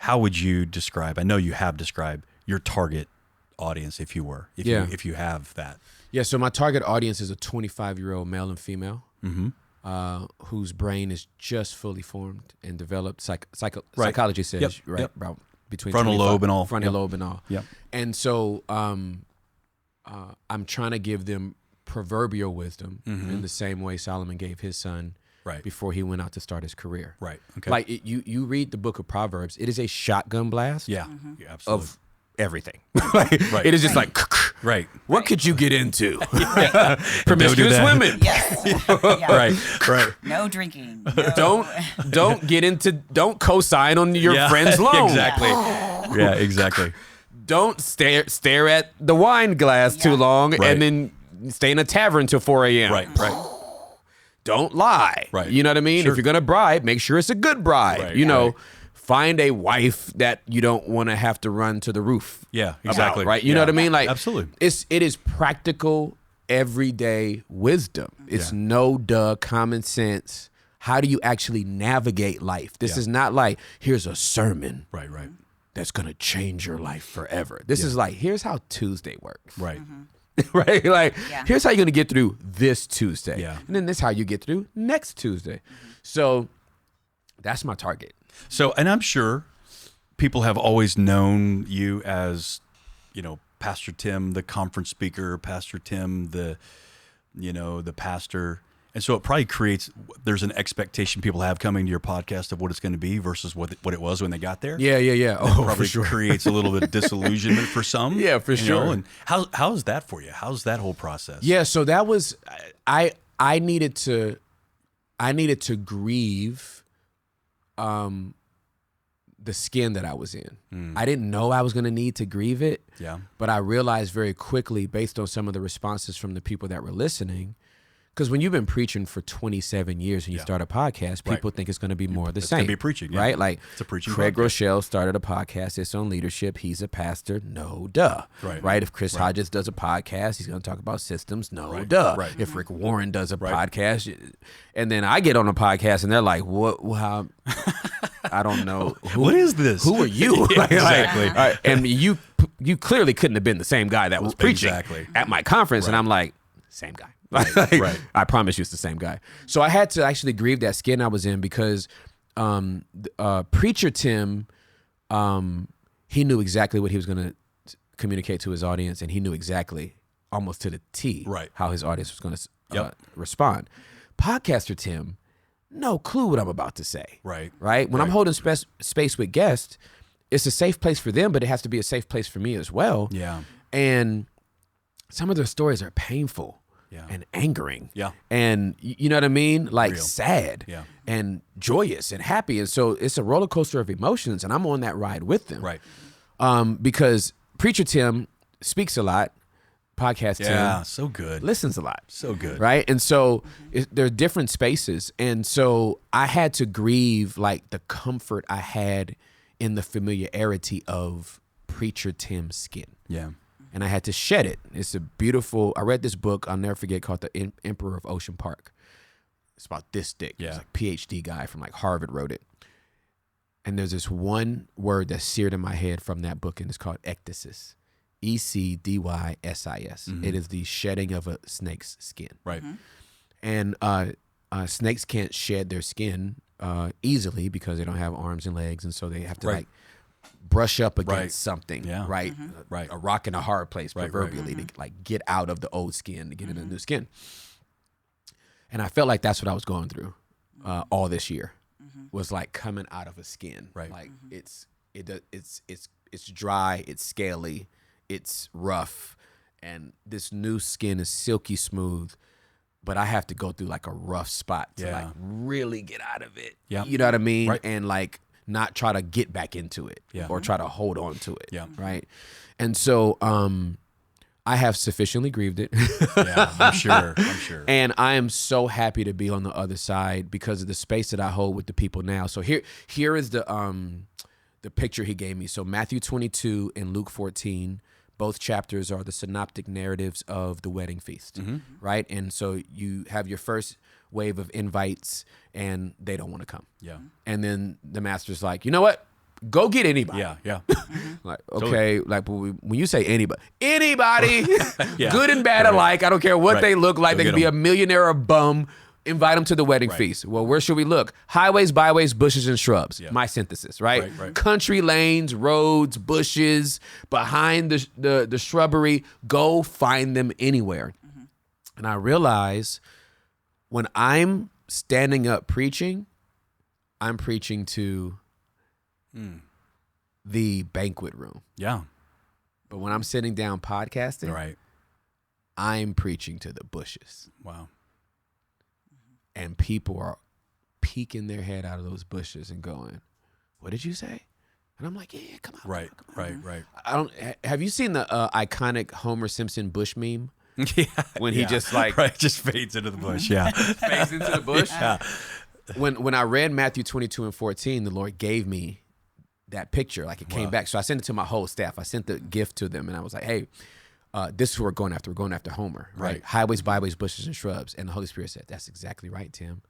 how would you describe, I know you have described your target audience, if you have that? Yeah, so my target audience is a 25-year-old male and female whose brain is just fully formed and developed. Psychology says, about between frontal lobe and all. Frontal lobe and all. Yep. And so I'm trying to give them proverbial wisdom in the same way Solomon gave his son before he went out to start his career. Right. Okay. Like you read the book of Proverbs, it is a shotgun blast yeah, absolutely. of everything. It is just like, what could you get into? Promiscuous women. Yes. Yeah. Right. No drinking. No. Don't co-sign on your friend's loan. Exactly. Yeah, exactly. Don't stare at the wine glass too long and then stay in a tavern till 4 a.m. Right. Don't lie. Right. You know what I mean? Sure. If you're going to bribe, make sure it's a good bribe. Right. You know, find a wife that you don't want to have to run to the roof. Yeah, exactly. Right? You know what I mean? Like, absolutely. It is practical, everyday wisdom. It's common sense. How do you actually navigate life? This is not like, here's a sermon. Right. That's going to change your life forever. This is like, here's how Tuesday works. Right. Right? Like, here's how you're going to get through this Tuesday. Yeah. And then this is how you get through next Tuesday. So that's my target. So, and I'm sure people have always known you as, Pastor Tim, the conference speaker, Pastor Tim, the pastor. And so it probably there's an expectation people have coming to your podcast of what it's going to be versus what it was when they got there. Yeah. Oh, probably creates a little bit of disillusionment for some. Yeah, for sure. And how is that for you? How's that whole process? Yeah, so that was I needed to grieve the skin that I was in. I didn't know I was going to need to grieve it. Yeah. But I realized very quickly, based on some of the responses from the people that were listening, because when you've been preaching for 27 years and you start a podcast, people think it's going to be more of the same. It's going to be preaching, right? Like, it's a preaching Craig podcast. Rochelle started a podcast. It's on leadership. He's a pastor. No, duh. Right? If Chris Hodges does a podcast, he's going to talk about systems. No, duh. Right. If Rick Warren does a podcast, and then I get on a podcast and they're like, "What? How?" I don't know. What is this? Who are you? Exactly. And you clearly couldn't have been the same guy that was preaching at my conference. And I'm like, same guy. Right. I promise you it's the same guy. So I had to actually grieve that skin I was in because Preacher Tim, he knew exactly what he was going to communicate to his audience, and he knew exactly, almost to the T, how his audience was going to respond. Podcaster Tim, no clue what I'm about to say. Right. When I'm holding space with guests, it's a safe place for them, but it has to be a safe place for me as well. Yeah. And some of their stories are painful. And angering. Yeah. And you know what I mean? Like Real. sad. Yeah. And joyous and happy. And so it's a roller coaster of emotions, and I'm on that ride with them. Right. Because Preacher Tim speaks a lot. Podcast Tim. So good. Listens a lot. So good. Right? And so there are different spaces. And so I had to grieve like the comfort I had in the familiarity of Preacher Tim's skin. Yeah. And I had to shed it. It's a beautiful, I read this book, I'll never forget, called The Emperor of Ocean Park. It's about this thick. Yeah. It's like PhD guy from like Harvard wrote it. And there's this one word that's seared in my head from that book, and it's called ecdysis. ECDYSIS. It is the shedding of a snake's skin. Right. And snakes can't shed their skin easily because they don't have arms and legs, and so they have to like brush up against something, right? A rock in a hard place, proverbially, to like get out of the old skin to get into the new skin. And I felt like that's what I was going through all this year, was like coming out of a skin. Right. Like it's dry, it's scaly, it's rough, and this new skin is silky smooth. But I have to go through like a rough spot to like really get out of it. Yeah. You know what I mean? Right. And like not try to get back into it or try to hold on to it. Yeah. Right. And so I have sufficiently grieved it. Yeah, I'm sure. And I am so happy to be on the other side because of the space that I hold with the people now. So here is the picture he gave me. So Matthew 22 and Luke 14, both chapters are the synoptic narratives of the wedding feast, right? And so you have your first wave of invites and they don't want to come. Yeah. And then the master's like, you know what? go get anybody. Yeah. Like, okay, like when you say anybody, Yeah. good and bad alike. I don't care what Right. they look like. Go They get could be 'em. a millionaire or a bum. Invite them to the wedding feast. Well, where should we look? Highways, byways, bushes, and shrubs. Yeah. My synthesis, right? Right. Country lanes, roads, bushes, behind the shrubbery. Go find them anywhere. And I realize when I'm standing up preaching, I'm preaching to the banquet room. Yeah. But when I'm sitting down podcasting, Right. I'm preaching to the bushes. Wow. And people are peeking their head out of those bushes and going, "What did you say?" And I'm like, "Yeah, come on." Right. Come on. Right. I don't. Have you seen the iconic Homer Simpson bush meme? Yeah. When he just like just fades into the bush. Yeah. fades into the bush. Yeah. When I read Matthew 22:14, the Lord gave me that picture. Like it came back. So I sent it to my whole staff. I sent the gift to them, and I was like, "Hey, this is who we're going after. We're going after Homer, right? Right. Highways, byways, bushes, and shrubs." And the Holy Spirit said, "That's exactly right, Tim.